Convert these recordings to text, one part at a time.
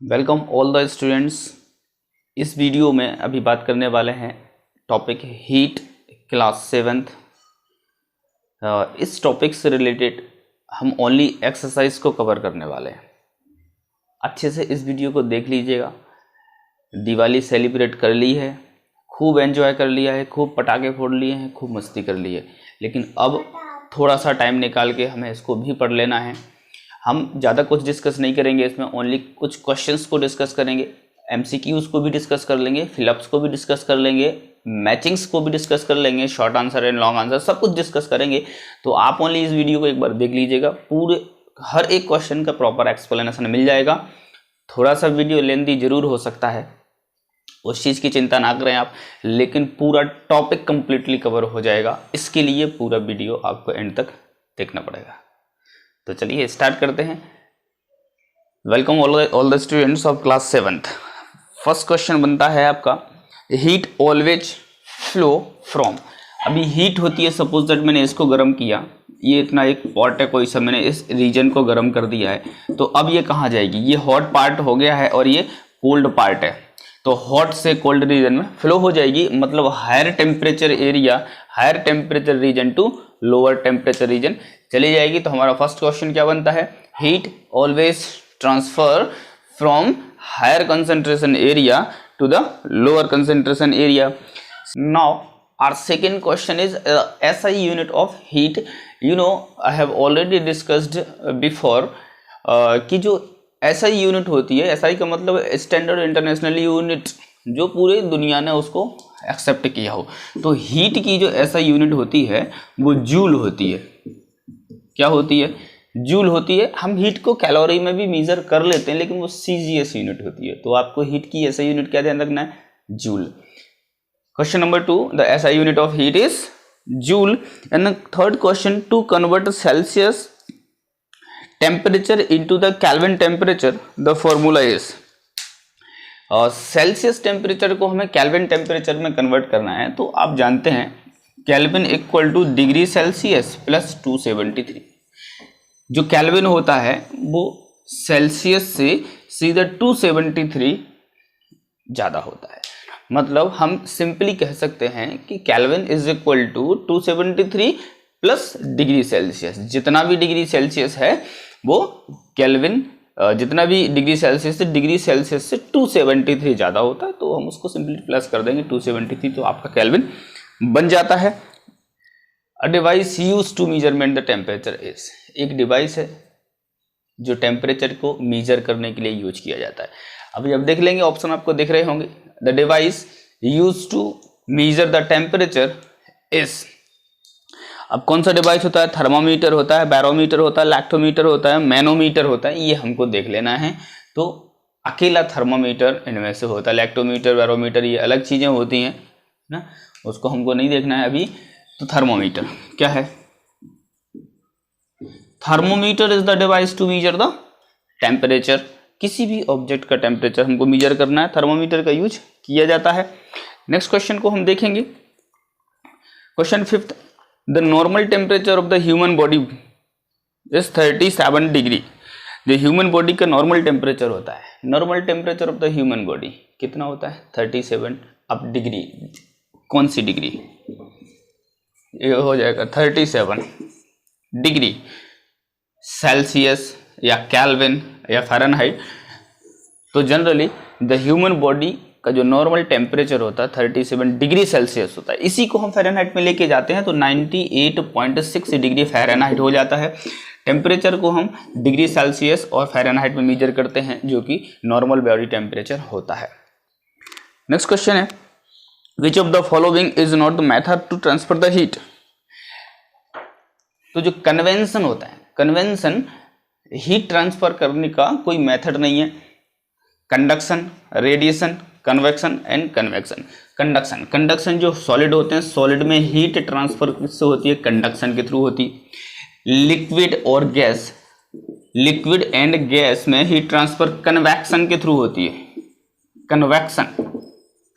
Welcome all the students. इस video में अभी बात करने वाले हैं टॉपिक हीट क्लास 7th। इस टॉपिक से रिलेटेड हम ओनली एक्सरसाइज को कवर करने वाले हैं। अच्छे से इस वीडियो को देख लीजिएगा। दिवाली सेलिब्रेट कर ली है, खूब एंजॉय कर लिया है, खूब पटाखे फोड़ लिए हैं, खूब मस्ती कर ली है, लेकिन अब थोड़ा सा टाइम निकाल के हमें इसको भी पढ़ लेना है। हम ज़्यादा कुछ डिस्कस नहीं करेंगे इसमें, ओनली कुछ क्वेश्चंस को डिस्कस करेंगे, एमसीक्यूज़ को भी डिस्कस कर लेंगे, फिलअप्स को भी डिस्कस कर लेंगे, मैचिंग्स को भी डिस्कस कर लेंगे, short answer and long answer सब कुछ डिस्कस करेंगे। तो आप ओनली इस वीडियो को एक बार देख लीजिएगा, पूरे हर एक क्वेश्चन का प्रॉपर एक्सप्लेनेशन मिल जाएगा। थोड़ा सा वीडियो लेंथी जरूर हो सकता है, उस चीज़ की चिंता ना करें आप, लेकिन पूरा टॉपिक कंप्लीटली कवर हो जाएगा। इसके लिए पूरा वीडियो आपको एंड तक देखना पड़ेगा। तो चलिए स्टार्ट करते हैं। Welcome all the students of class 7th। First question बनता है आपका, हीट ऑलवेज फ्लो फ्रॉम। अभी हीट होती है, सपोज दैट मैंने इसको गर्म किया, ये इतना एक पॉट है कोई सा, मैंने इस रीजन को गर्म कर दिया है, तो अब ये कहाँ जाएगी? ये हॉट पार्ट हो गया है और ये कोल्ड पार्ट है, तो हॉट से कोल्ड रीजन में फ्लो हो जाएगी। मतलब higher temperature area, higher temperature region to lower temperature region चली जाएगी। तो हमारा फर्स्ट क्वेश्चन क्या बनता है? Heat always transfer from higher concentration area to the lower concentration area. Now our second question is SI unit of heat. You know, I have already discussed before कि जो SI unit होती है, SI का मतलब standard international unit, जो पूरे दुनिया ने उसको एक्सेप्ट किया हो। तो हीट की जो SI यूनिट होती है वो जूल होती है। क्या होती है? जूल होती है। हम हीट को कैलोरी में भी मेजर कर लेते हैं, लेकिन वो CGS यूनिट होती है। तो आपको हीट की SI यूनिट क्या ध्यान रखना है? Joule. Question number 2, the SI unit of heat is joule. And the third question, to convert Celsius temperature into the Kelvin temperature, the formula is Celsius temperature को हमें केल्विन टेम्परेचर में convert करना है। तो आप जानते हैं kelvin equal two degree Celsius plus 273। जो केल्विन होता है वो सेल्सियस से सीधा 273 ज़्यादा होता है। मतलब हम सिंपली कह सकते हैं कि Kelvin is equal to 273 plus degree Celsius. जितना भी डिग्री सेल्सियस है वो केल्विन, जितना भी डिग्री सेल्सियस से 273 ज़्यादा होता है, तो हम उसको सिंपली प्लस कर देंगे 273, तो आपका केल्विन बन जाता है। A device use to measurement the temperature is, एक डिवाइस है जो टेम्परेचर को मेजर करने के लिए यूज किया जाता है। अभी अब देख लेंगे, ऑप्शन आपको दिख रहे होंगे। The device use to measure the temperature is, अब कौन सा डिवाइस होता है? थर्मामीटर होता है, बैरोमीटर होता है, लैक्टोमीटर होता है, मैनोमीटर होता है, ये हमको देख लेना है। तो अकेला थर्मामीटर इनमें से होता है, लैक्टोमीटर, बैरोमीटर ये अलग चीजें होती हैं ना, उसको हमको नहीं देखना है अभी। तो थर्मोमीटर क्या है? Thermometer is the device to measure the temperature. किसी भी ऑब्जेक्ट का टेम्परेचर हमको मेजर करना है, थर्मोमीटर का यूज किया जाता है। नेक्स्ट क्वेश्चन को हम देखेंगे। Question 5th, the normal temperature of the human body is 37 degree. जो ह्यूमन बॉडी का नॉर्मल टेम्परेचर होता है, normal temperature of the human body कितना होता है? 37। अब डिग्री, कौन सी डिग्री? ये हो जाएगा 37 डिग्री सेल्सियस या केल्विन या फ़ारेनहाइट। तो जनरली द ह्यूमन बॉडी का जो नॉर्मल टेम्परेचर होता है 37 डिग्री सेल्सियस होता है। इसी को हम फ़ारेनहाइट में लेके जाते हैं तो 98.6 डिग्री फ़ारेनहाइट हो जाता है। टेम्परेचर को हम डिग्री सेल्सियस और फ़ारेनहाइट में मेजर करते हैं, जो कि नॉर्मल बॉडी टेम्परेचर होता है। नेक्स्ट क्वेश्चन है, which of the following is not the method to transfer the heat. तो जो कन्वेंशन होता है, कन्वेंशन हीट ट्रांसफर करने का कोई मेथड नहीं है। Conduction, radiation, convection and convection. Conduction, conduction जो सॉलिड होते हैं, सॉलिड में हीट ट्रांसफर किससे होती है? कंडक्शन के थ्रू होती है। लिक्विड और गैस, लिक्विड एंड गैस में हीट ट्रांसफर कन्वेक्शन के थ्रू होती है। कन्वेक्शन,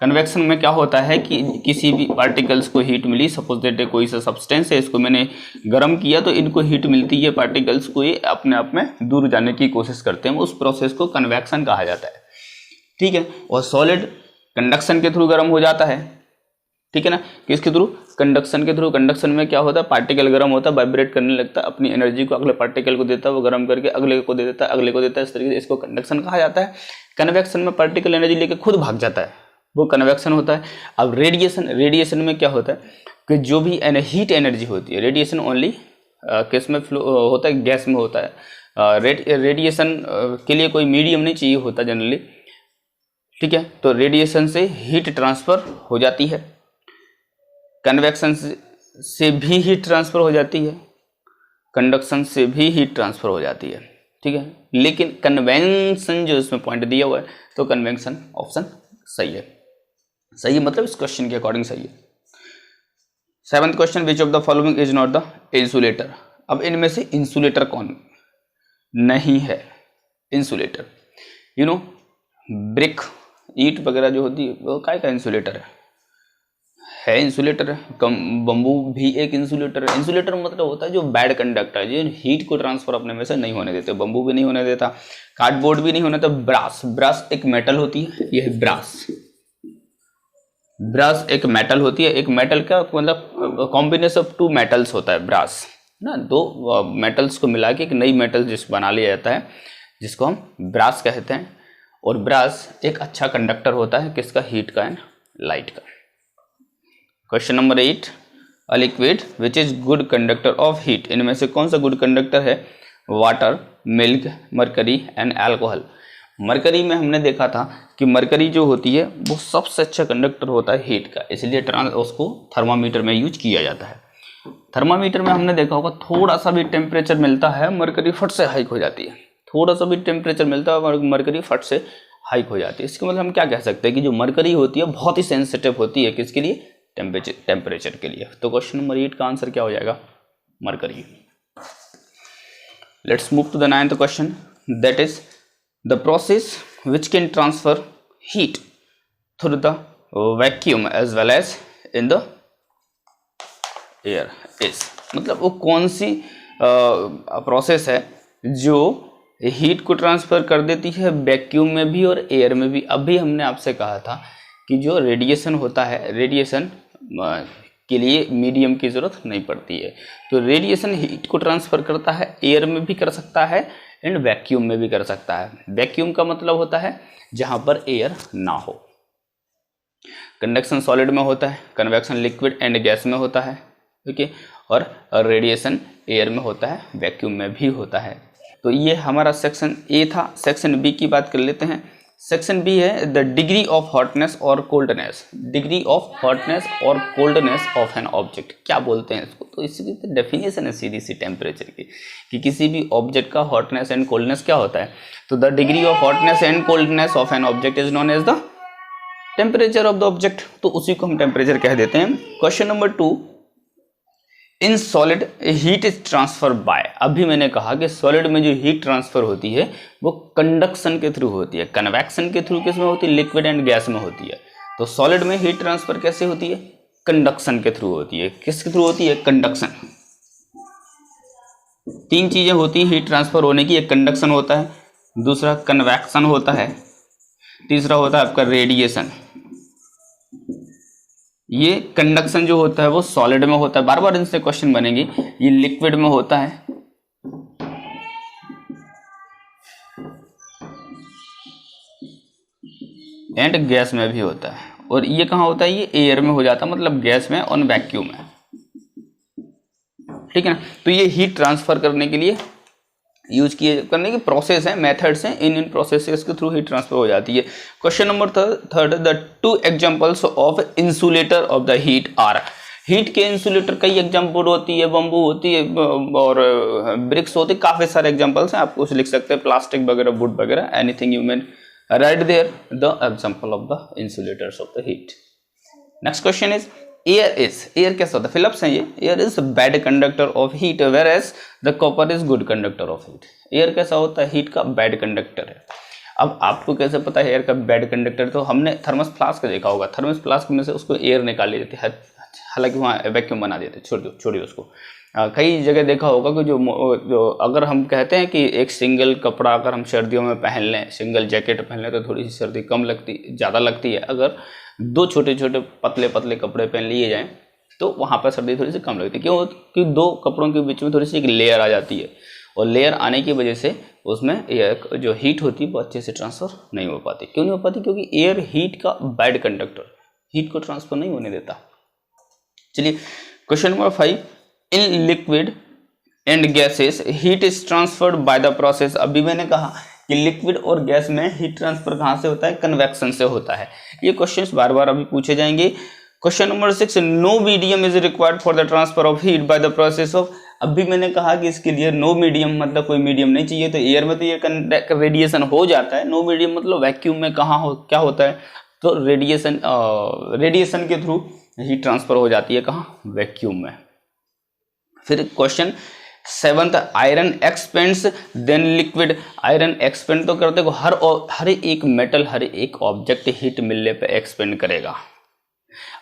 कन्वेक्शन में क्या होता है कि किसी भी पार्टिकल्स को हीट मिली, सपोज दैट कोई सा सब्सटेंस है, इसको मैंने गर्म किया तो इनको हीट मिलती है, पार्टिकल्स को ये अपने आप में दूर जाने की कोशिश करते हैं, उस प्रोसेस को कन्वेक्शन कहा जाता है, ठीक है। और सॉलिड कंडक्शन के थ्रू गर्म हो जाता है, ठीक है ना, किसके थ्रू, कंडक्शन के थ्रू। कंडक्शन में क्या होता है, पार्टिकल गर्म होता है, वाइब्रेट करने लगता है, अपनी एनर्जी को अगले पार्टिकल को देता है, वो गर्म करके अगले को दे देता है, अगले को देता है, इस तरीके से इसको कंडक्शन कहा जाता है। कन्वेक्शन में पार्टिकल एनर्जी लेके खुद भाग जाता है, वो कन्वेक्शन होता है। अब रेडिएशन में क्या होता है कि जो भी हीट एनर्जी होती है, रेडिएशन ओनली किस में फ्लो होता है, गैस में होता है। रेडिएशन के लिए कोई मीडियम नहीं चाहिए होता जनरली, ठीक है। तो रेडिएशन से हीट ट्रांसफर हो जाती है, कन्वेक्शन से भी हीट ट्रांसफर हो जाती है, कंडक्शन से भी हीट ट्रांसफर हो जाती है, ठीक है। लेकिन कन्वेंशन जो इसमें पॉइंट दिया हुआ है, तो कन्वेंशन ऑप्शन सही है, सही है मतलब इस क्वेश्चन के अकॉर्डिंग सही है। 7th question, which of the following is not the insulator. अब इनमें से इंसुलेटर कौन नहीं है। इंसुलेटर, यू नो ब्रिक, ईट वगैरह जो होती है वो काय का इंसुलेटर है इंसुलेटर है। बम्बू भी एक इंसुलेटर है। इंसुलेटर मतलब होता है जो बैड कंडक्टर है, जो हीट को ट्रांसफर अपने में से नहीं होने देते। बम्बू भी नहीं होने देता, कार्डबोर्ड भी नहीं होने देता। ब्रास एक मेटल होती है, ये है ब्रास एक मेटल होती है। एक मेटल का मतलब कॉम्बिनेशन ऑफ 2 मेटल्स होता है ब्रास ना, 2 मेटल्स को मिला के एक नई मेटल जिस बना लिया जाता है, जिसको हम ब्रास कहते हैं। और ब्रास एक अच्छा कंडक्टर होता है, किसका, हीट का एंड लाइट का। Question number 8, a liquid which is good conductor of heat. इनमें से कौन सा गुड कंडक्टर है। Water, milk, mercury and alcohol. Mercury में हमने देखा था कि मरकरी जो होती है वो सबसे अच्छा कंडक्टर होता है हीट का, इसलिए उसको थर्मामीटर में यूज किया जाता है। थर्मामीटर में हमने देखा होगा थोड़ा सा भी टेम्परेचर मिलता है मरकरी फट से हाइक हो जाती है, थोड़ा सा भी टेम्परेचर मिलता है और मरकरी फट से हाइक हो जाती है। इसके मतलब हम क्या कह सकते हैं कि जो मरकरी होती है बहुत ही सेंसिटिव होती है, किसके लिए, टेम्परेचर के लिए। तो क्वेश्चन नंबर 8 का आंसर क्या हो जाएगा, mercury. Let's move to the 9th question, that is the process which can transfer heat through the vacuum as well as in the air is। मतलब वो कौन सी प्रोसेस है जो हीट को ट्रांसफर कर देती है वैक्यूम में भी और एयर में भी। अभी हमने आपसे कहा था कि जो रेडिएशन होता है, रेडिएशन के लिए मीडियम की जरूरत नहीं पड़ती है, तो रेडिएशन हीट को ट्रांसफर करता है, एयर में भी कर सकता है एंड वैक्यूम में भी कर सकता है। वैक्यूम का मतलब होता है जहां पर एयर ना हो। कंडक्शन सॉलिड में होता है, कन्वेक्शन लिक्विड एंड गैस में होता है, ओके, और रेडिएशन एयर में होता है, वैक्यूम में भी होता है। तो ये हमारा सेक्शन ए था। सेक्शन बी की बात कर लेते हैं। सेक्शन बी है द डिग्री ऑफ हॉटनेस और कोल्डनेस। डिग्री ऑफ हॉटनेस और कोल्डनेस ऑफ एन ऑब्जेक्ट, क्या बोलते हैं इसको, तो इसकी तो डेफिनेशन है सीधी सी टेम्परेचर की कि किसी भी ऑब्जेक्ट का हॉटनेस एंड कोल्डनेस क्या होता है। तो the degree of hotness and coldness of an object is known as the temperature of the object, तो उसी को हम टेम्परेचर कह देते हैं। Question number 2, in solid heat is transfer by. अभी मैंने कहा कि सॉलिड में जो हीट ट्रांसफर होती है वो कंडक्शन के थ्रू होती है, कन्वेक्शन के थ्रू किस में होती है, लिक्विड एंड गैस में होती है। तो सॉलिड में हीट ट्रांसफर कैसे होती है, कंडक्शन के थ्रू होती है। किसके थ्रू होती है, कंडक्शन। 3 चीजें होती है हीट ट्रांसफर होने की, एक कंडक्शन होता है, दूसरा कन्वेक्शन होता है, तीसरा होता है आपका रेडिएशन। ये कंडक्शन जो होता है वो सॉलिड में होता है, बार बार इनसे क्वेश्चन बनेंगे। ये लिक्विड में होता है, एंड गैस में भी होता है, और ये कहाँ होता है, ये एयर में हो जाता है, मतलब गैस में और वैक्यूम में, ठीक है ना। तो ये हीट ट्रांसफर करने के लिए यूज किए करने की प्रोसेस है, मेथड्स हैं, इन प्रोसेसेस के थ्रू हीट ट्रांसफर हो जाती है। Question number 3, the 2 examples of insulator of the heat are. Heat के इंसुलेटर कई एग्जांपल होती है, बम्बू होती है और ब्रिक्स होती है, काफी सारे एग्जांपल्स हैं, आप कुछ लिख सकते हैं, प्लास्टिक वगैरह, वुड वगैरह, anything you man right there the example of the insulators of the heat. Next question is air कैसा होता है, फिलिप्स है ये। Air is bad conductor of heat whereas the copper is good conductor of heat. Air कैसा होता है, heat का bad conductor है। अब आपको कैसे पता है एयर का बैड कंडक्टर, तो हमने थर्मस फ्लास्क देखा होगा, थर्मस फ्लास्क में से उसको एयर निकाल ली जाती है, हालांकि वहाँ वैक्यूम बना देते, छोड़िए उसको। कई जगह देखा होगा कि जो अगर हम कहते हैं कि एक सिंगल कपड़ा अगर हम सर्दियों में पहन लें, सिंगल जैकेट पहन लें तो थोड़ी सी सर्दी कम लगती, ज़्यादा लगती है। अगर दो छोटे छोटे पतले पतले कपड़े पहन लिए जाएं तो वहाँ पर सर्दी थोड़ी सी कम लगती है। क्यों? कि दो कपड़ों के बीच में थोड़ी सी एक लेयर आ जाती है, और लेयर आने की वजह से उसमें जो हीट होती है वो अच्छे से ट्रांसफ़र नहीं हो पाती। क्यों नहीं हो पाती? क्योंकि एयर हीट का बैड कंडक्टर, हीट को ट्रांसफ़र नहीं होने देता। चलिए question number 5, in liquid and gases heat is transferred by the process. अभी मैंने कहा कि लिक्विड और गैस में हीट ट्रांसफर कहाँ से होता है? कन्वेक्शन से होता है। ये क्वेश्चंस बार बार अभी पूछे जाएंगे। Question number 6, no medium is required for the transfer of heat by the process of. अभी मैंने कहा कि इसके लिए नो मीडियम मतलब कोई मीडियम नहीं चाहिए, तो एयर में तो ये रेडिएशन हो जाता है। नो मीडियम मतलब वैक्यूम में क्या होता है? तो रेडिएशन के थ्रू हीट ट्रांसफर हो जाती है, कहाँ? वैक्यूम में। फिर question 7, iron expands than liquid. Iron expand तो करते हो, हर एक मेटल, हर एक ऑब्जेक्ट हीट मिलने पे एक्सपेंड करेगा।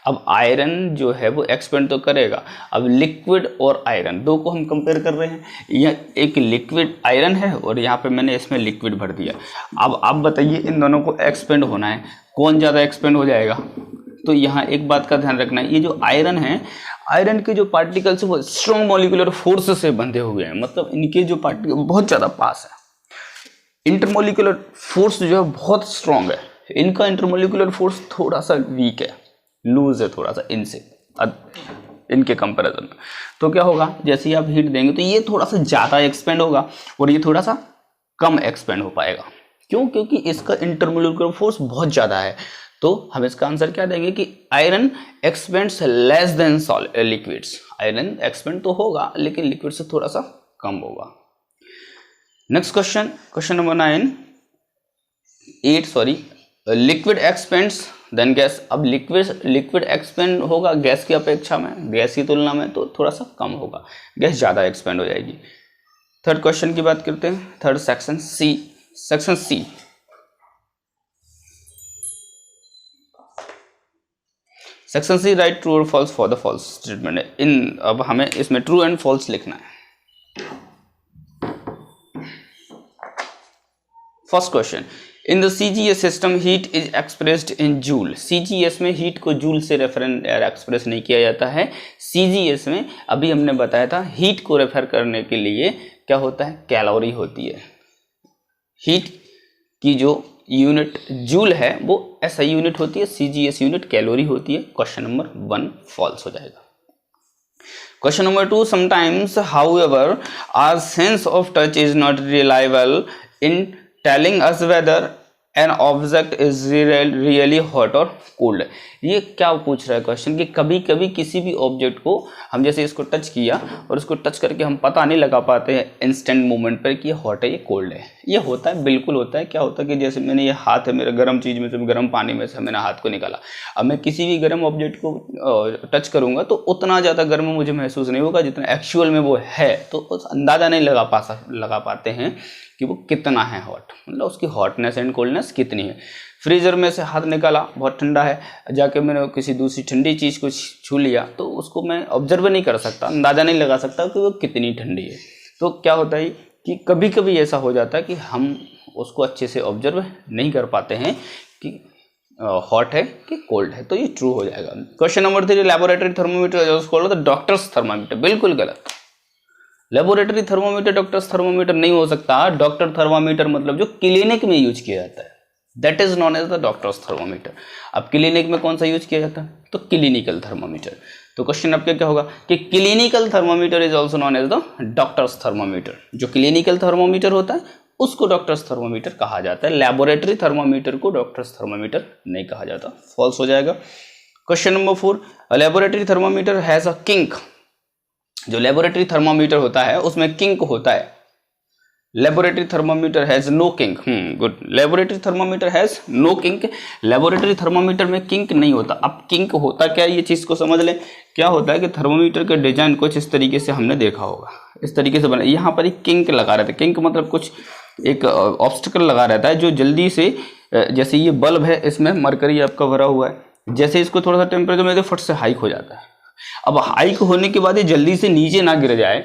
अब आयरन जो है वो एक्सपेंड तो करेगा। अब लिक्विड और आयरन दो को हम कंपेयर कर रहे हैं, यह एक लिक्विड आयरन है और यहाँ पे मैंने इसमें लिक्विड भर दिया। अब आप बताइए इन दोनों को एक्सपेंड होना है, कौन ज़्यादा एक्सपेंड हो जाएगा? तो यहाँ एक बात का ध्यान रखना है, ये जो आयरन है, आयरन के जो पार्टिकल्स वो स्ट्रॉन्ग मॉलिक्यूलर फोर्स से बंधे हुए हैं, मतलब इनके जो पार्टिकल बहुत ज़्यादा पास है। इंटरमोलिकुलर फोर्स जो है बहुत स्ट्रॉन्ग है, इनका इंटरमोलिकुलर फोर्स थोड़ा सा वीक है, लूज है थोड़ा सा इनसे, इनके कंपैरिजन में। तो क्या होगा, जैसे ही आप हीट देंगे तो ये थोड़ा सा ज़्यादा एक्सपेंड होगा और ये थोड़ा सा कम एक्सपेंड हो पाएगा। क्यों? क्योंकि इसका इंटरमोलिकुलर फोर्स बहुत ज़्यादा है। तो हम इसका आंसर क्या देंगे कि iron expands less than liquids. Iron expand तो होगा लेकिन लिक्विड से थोड़ा सा कम होगा। Next question, question number 8 liquid expands than gas. अब लिक्विड एक्सपेंड होगा गैस की अपेक्षा में, गैस की तुलना में तो थोड़ा सा कम होगा, गैस ज़्यादा एक्सपेंड हो जाएगी। थर्ड क्वेश्चन की बात करते हैं, third section C. Section C, section C, right true और false for the false statement. अब हमें इसमें ट्रू एंड फॉल्स लिखना है। First question, in the CGS system heat is expressed in joule. CGS में हीट को जूल से express नहीं किया जाता है। CGS में अभी हमने बताया था हीट को रेफर करने के लिए क्या होता है? कैलोरी होती है। हीट की जो यूनिट जूल है वो SI यूनिट होती है, CGS यूनिट कैलोरी होती है। क्वेश्चन नंबर 1 फॉल्स हो जाएगा। Question number 2, sometimes however our sense of touch is not reliable in telling us whether an object is really hot or cold. ये क्या पूछ रहा है क्वेश्चन कि कभी कभी किसी भी ऑब्जेक्ट को हम जैसे इसको टच किया और उसको टच करके हम पता नहीं लगा पाते हैं इंस्टेंट मोमेंट पर कि ये हॉट है ये कोल्ड है। ये होता है, बिल्कुल होता है। क्या होता है कि जैसे मैंने ये हाथ है मेरा गर्म चीज़ में से, गर्म पानी में से मैंने हाथ को निकाला, अब मैं किसी भी गर्म ऑब्जेक्ट को टच करूंगा तो उतना ज़्यादा गर्म मुझे महसूस नहीं होगा जितना एक्चुअल में वो है। तो उस अंदाज़ा नहीं लगा पाते हैं कि वो कितना है हॉट, मतलब उसकी हॉटनेस एंड कोल्डनेस कितनी है। फ्रीजर में से हाथ निकाला, बहुत ठंडा है, जाके मैंने किसी दूसरी ठंडी चीज़ को छू लिया तो उसको मैं ऑब्जर्व नहीं कर सकता, अंदाज़ा नहीं लगा सकता कि वो कितनी ठंडी है। तो क्या होता है कि कभी कभी ऐसा हो जाता है कि हम उसको अच्छे से ऑब्जर्व नहीं कर पाते हैं कि हॉट है कि कोल्ड है। तो ये ट्रू हो जाएगा। Question number 3, laboratory thermometer doctors thermometer. बिल्कुल गलत। लेबोरेटरी थर्मोमीटर डॉक्टर्स थर्मोमीटर नहीं हो सकता। डॉक्टर थर्मोमीटर मतलब जो क्लिनिक में यूज किया जाता है, that is known as the doctor's thermometer. अब क्लिनिक में कौन सा यूज किया जाता है? तो क्लिनिकल थर्मोमीटर। तो क्वेश्चन आपका क्या होगा कि clinical thermometer is also known as the doctor's thermometer. जो क्लिनिकल थर्मोमीटर होता है उसको डॉक्टर्स थर्मोमीटर कहा जाता है। लैबोरेटरी थर्मोमीटर को डॉक्टर्स थर्मोमीटर नहीं कहा जाता। फॉल्स हो जाएगा। Question number 4, laboratory thermometer has a kink. जो लेबोरेटरी थर्मोमीटर होता है उसमें किंक होता है। Laboratory thermometer has no kink. Good. Laboratory thermometer has no kink. Laboratory thermometer में किंक नहीं होता। अब किंक होता क्या है, ये चीज को समझ लें। क्या होता है कि थर्मोमीटर का डिजाइन कुछ इस तरीके से हमने देखा होगा, इस तरीके से बना। यहाँ पर एक किंक लगा रहे थे। किंक मतलब कुछ एक ऑब्स्टिकल लगा रहता है जो जल्दी से, जैसे ये बल्ब है इसमें मरकरी आपका भरा हुआ है, जैसे इसको थोड़ा सा टेम्परेचर में फट से हाइक हो जाता है। अब हाइक होने के बाद ये जल्दी से नीचे ना गिर जाए,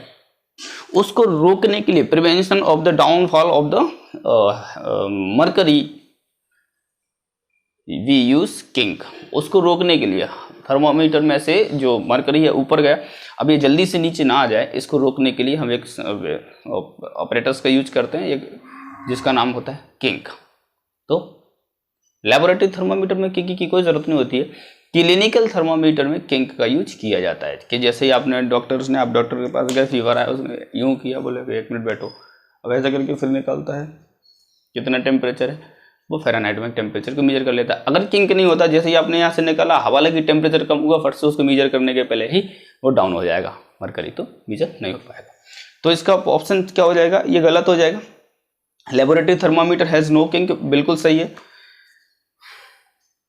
उसको रोकने के लिए, prevention of the downfall of the mercury, we use kink. उसको रोकने के लिए थर्मोमीटर में से जो मरकरी है ऊपर गया, अब ये जल्दी से नीचे ना आ जाए, इसको रोकने के लिए हम एक ऑपरेटर्स का यूज करते हैं, एक जिसका नाम होता है किंक। तो लेबोरेटरी थर्मोमीटर में किंक की कोई जरूरत नहीं होती है, क्लिनिकल थर्मोमीटर में किंक का यूज किया जाता है। कि जैसे ही आपने डॉक्टर्स ने, आप डॉक्टर के पास गए, फीवर आया, उसने यूं किया, बोले 1 मिनट बैठो, अब ऐसा करके फिर निकालता है कितना टेम्परेचर है, वो फ़ारेनहाइट में टेम्परेचर को मेजर कर लेता है। अगर किंक नहीं होता, जैसे ही आपने यहाँ से निकाला, हवा लगी, टेम्परेचर कम हुआ, फट से उसको मेजर करने के पहले ही वो डाउन हो जाएगा मरकरी, तो मेजर नहीं हो पाएगा। तो इसका ऑप्शन क्या हो जाएगा, ये गलत हो जाएगा। Laboratory thermometer has no kink, बिल्कुल सही है।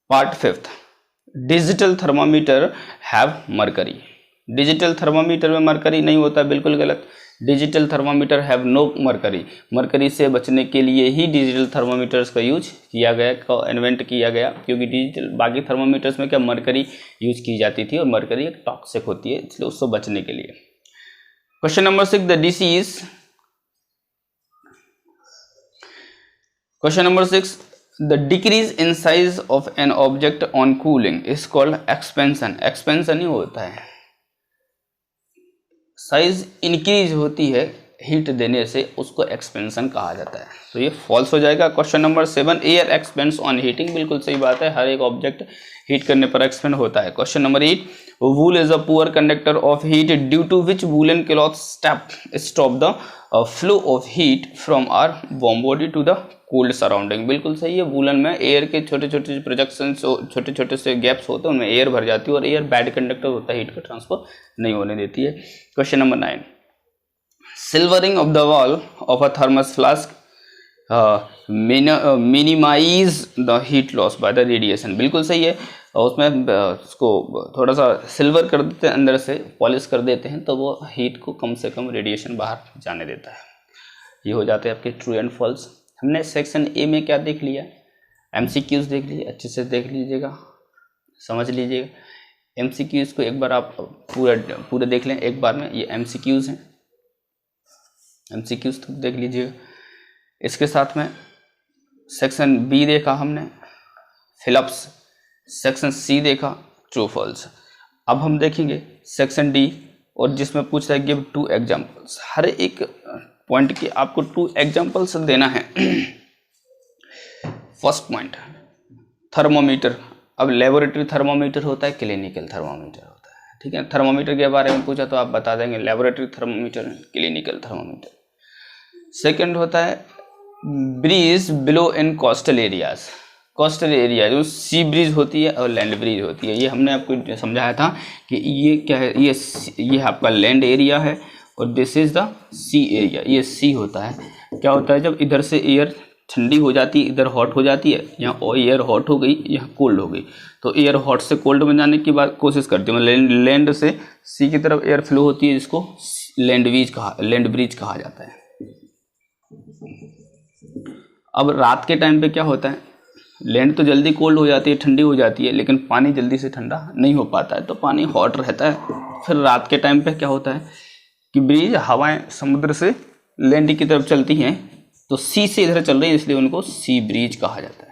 Part 5, digital thermometer have mercury. Digital thermometer में मरकरी नहीं होता, बिल्कुल गलत। Digital thermometer have no mercury. Mercury से बचने के लिए ही डिजिटल थर्मामीटर्स का यूज किया गया, इन्वेंट किया गया, क्योंकि डिजिटल बाकी थर्मामीटर्स में क्या मरकरी यूज की जाती थी और मरकरी एक टॉक्सिक होती है, इसलिए उससे बचने के लिए। Question number 6, the decrease. Question number 6, the decrease in size of an object on cooling is called expansion. Expansion ही होता है, साइज इंक्रीज होती है हीट देने से, उसको एक्सपेंशन कहा जाता है। तो ये फॉल्स हो जाएगा। Question number 7, air expends on heating. बिल्कुल सही बात है, हर एक ऑब्जेक्ट हीट करने पर एक्सपेंड होता है। Question number 8, wool is a poor conductor of heat due to which woollen cloth stop the flow of heat from our warm body to the cold surrounding. बिल्कुल सही है, वूलन में air के छोटे छोटे प्रोजेक्शन, छोटे छोटे से गैप्स होते हैं, उनमें एयर भर जाती है और एयर बैड कंडक्टर होता है, हीट का ट्रांसफर नहीं होने देती है। Question number 9, silvering of the wall of a thermos flask minimise the heat loss by the radiation. बिल्कुल सही है, और उसमें उसको थोड़ा सा सिल्वर कर देते हैं, अंदर से पॉलिश कर देते हैं, तो वो हीट को कम से कम रेडिएशन बाहर जाने देता है। ये हो जाते हैं आपके ट्रू एंड फॉल्स। हमने सेक्शन ए में क्या देख लिया, एमसीक्यूज देख लिए, अच्छे से देख लीजिएगा, समझ लीजिएगा। एमसीक्यूज को एक बार आप पूरे देख लें एक बार में, ये एमसीक्यूज हैं, एमसीक्यूज तो देख लीजिएगा। इसके साथ में सेक्शन बी देखा हमने, फिलअप्स। सेक्शन सी देखा, ट्रू फॉल्स। अब हम देखेंगे सेक्शन डी, और जिसमें पूछ रहा है गिव 2 एग्जाम्पल्स। हर एक पॉइंट की आपको 2 एग्जाम्पल्स देना है। First point, thermometer. अब लेबोरेटरी थर्मोमीटर होता है, क्लिनिकल थर्मोमीटर होता है, ठीक है। थर्मोमीटर के बारे में पूछा तो आप बता देंगे laboratory thermometer, clinical thermometer. Second होता है breeze below in coastal areas. Coastal area जो सी ब्रीज होती है और लैंड ब्रीज होती है, ये हमने आपको समझाया था कि ये क्या है, ये आपका लैंड एरिया है और this is the sea area. ये सी होता है, क्या होता है जब इधर से एयर ठंडी हो जाती है, इधर हॉट हो जाती है, यहाँ एयर हॉट हो गई, यहाँ कोल्ड हो गई, तो एयर हॉट से कोल्ड में जाने की बात कोशिश करती है, मतलब लैंड से सी की तरफ एयर फ्लो होती है, जिसको लैंड ब्रीज कहा जाता है। अब रात के टाइम पे क्या होता है, लैंड तो जल्दी कोल्ड हो जाती है, ठंडी हो जाती है, लेकिन पानी जल्दी से ठंडा नहीं हो पाता है, तो पानी हॉट रहता है। फिर रात के टाइम पे क्या होता है कि ब्रीज, हवाएं समुद्र से लैंड की तरफ चलती हैं, तो सी से इधर चल रही है, इसलिए उनको सी ब्रीज कहा जाता है।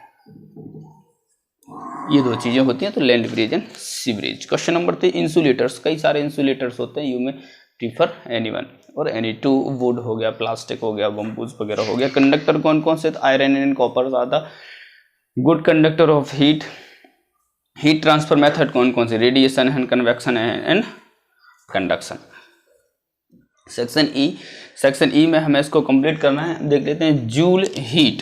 ये 2 चीजें होती हैं, तो land breeze and sea breeze. Question number 3, insulators. कई सारे इंसुलेटर्स होते हैं, you may prefer any one or any two. Wood हो गया, प्लास्टिक हो गया, बम्बूज वगैरह हो गया। कंडक्टर कौन कौन से, आयरन एंड कॉपर ज्यादा good conductor of heat. Heat transfer method कौन कौन से, radiation and convection and conduction. Section E में हमें इसको कंप्लीट करना है, देख लेते हैं। जूल हीट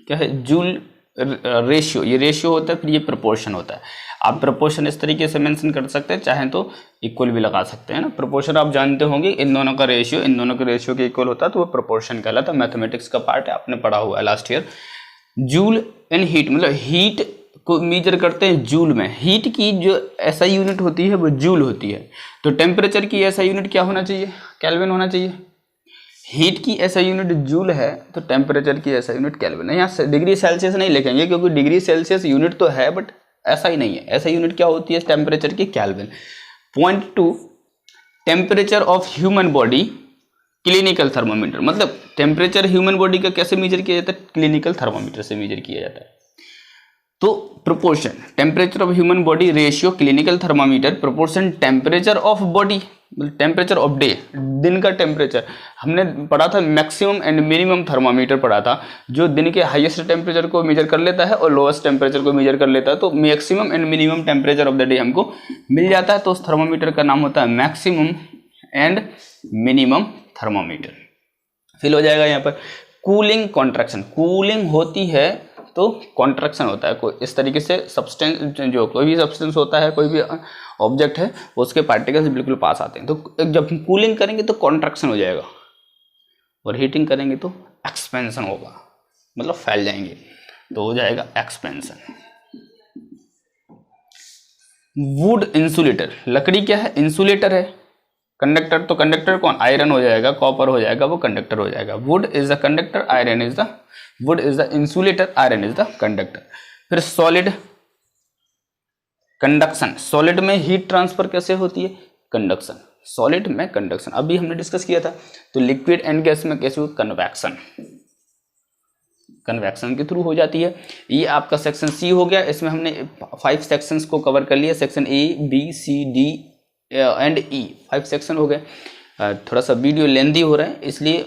क्या है, जूल रेशियो, ये रेशियो होता है, फिर ये प्रोपोर्शन होता है। आप प्रोपोर्शन इस तरीके से मेंशन कर सकते हैं, चाहें तो इक्वल भी लगा सकते हैं ना। प्रोपोर्शन आप जानते होंगे, इन दोनों का रेशियो के इक्वल होता है, तो वो प्रोपोर्शन कहलाता है। मैथमेटिक्स का पार्ट है, आपने पढ़ा हुआ है last year. Joule and heat, मतलब हीट को मेजर करते हैं जूल में। हीट की जो ऐसा यूनिट होती है वो जूल होती है, तो टेम्परेचर की ऐसा यूनिट क्या होना चाहिए, केल्विन होना चाहिए। हीट की ऐसा यूनिट जूल है तो टेम्परेचर की ऐसा यूनिट केल्विन है। यहाँ डिग्री सेल्सियस नहीं लिखेंगे क्योंकि डिग्री सेल्सियस यूनिट तो है बट ऐसा ही नहीं है। ऐसा यूनिट क्या होती है टेम्परेचर की kelvin. Point 2 temperature of human body clinical thermometer, मतलब टेम्परेचर ह्यूमन बॉडी का कैसे मेजर किया जाता है, क्लिनिकल थर्मोमीटर से मेजर किया जाता है। तो proportion temperature of human body ratio clinical thermometer proportion temperature of body, temperature of day, दिन का टेम्परेचर। हमने पढ़ा था मैक्सिमम एंड मिनिमम थर्मामीटर पढ़ा था, जो दिन के हाईएस्ट टेम्परेचर को मेजर कर लेता है और लोएस्ट टेम्परेचर को मेजर कर लेता है। तो maximum and minimum temperature of the day हमको मिल जाता है, तो उस थर्मामीटर का नाम होता है maximum and minimum thermometer. Fill हो जाएगा यहाँ पर कूलिंग कॉन्ट्रैक्शन। कूलिंग होती है तो कॉन्ट्रैक्शन होता है। कोई इस तरीके से सब्सटेंस, जो कोई भी सब्सटेंस होता है, कोई भी ऑब्जेक्ट है, उसके पार्टिकल्स बिल्कुल पास आते हैं। तो जब कूलिंग करेंगे तो कॉन्ट्रैक्शन हो जाएगा और हीटिंग करेंगे तो एक्सपेंशन होगा, मतलब फैल जाएंगे, तो हो जाएगा एक्सपेंशन। वुड इंसुलेटर, लकड़ी क्या है, इंसुलेटर है। कंडक्टर, तो कंडक्टर कौन, आयरन हो जाएगा, कॉपर हो जाएगा, वो कंडक्टर हो जाएगा। Would is the conductor, iron is the, would is the insulator, iron is the conductor. फिर सॉलिड कंडक्शन, सॉलिड में हीट ट्रांसफर कैसे होती है, कंडक्शन, सॉलिड में कंडक्शन अभी हमने डिस्कस किया था। तो लिक्विड एंड गैस में कैसे हो, कन्वेक्शन, कन्वेक्शन के थ्रू हो जाती है। ये आपका सेक्शन सी हो गया। इसमें हमने 5 सेक्शंस को कवर कर लिया, section A B C D and E, 5 section हो गए। थोड़ा सा वीडियो लेंदी हो रहा है, इसलिए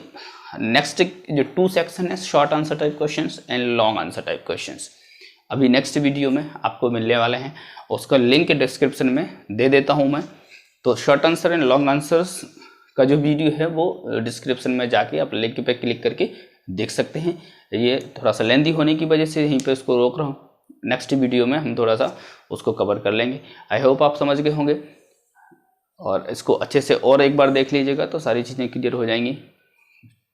नेक्स्ट जो 2 सेक्शन है short answer type questions and long answer type questions, अभी नेक्स्ट वीडियो में आपको मिलने वाले हैं। उसका लिंक डिस्क्रिप्शन में दे देता हूं मैं। तो short answer and long answers का जो वीडियो है वो डिस्क्रिप्शन में जाके आप लिंक पे क्लिक करके देख सकते हैं। ये थोड़ा सा लेंदी होने की वजह से यहीं पे इसको रोक रहा हूँ। नेक्स्ट वीडियो में हम थोड़ा सा उसको कवर कर लेंगे। आई होप आप समझ गए होंगे और इसको अच्छे से और एक बार देख लीजिएगा तो सारी चीज़ें क्लियर हो जाएंगी।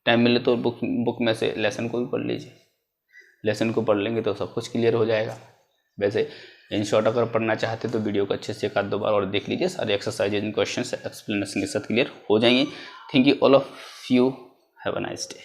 टाइम मिले तो बुक में से लेसन को भी पढ़ लीजिए, लेसन को पढ़ लेंगे तो सब कुछ क्लियर हो जाएगा। वैसे इन शॉर्ट अगर पढ़ना चाहते तो वीडियो को अच्छे से 1-2 बार और देख लीजिए, सारे एक्सरसाइज क्वेश्चन एक्सप्लेनेशन के साथ क्लियर हो जाएंगे। Thank you all of you, have a nice day.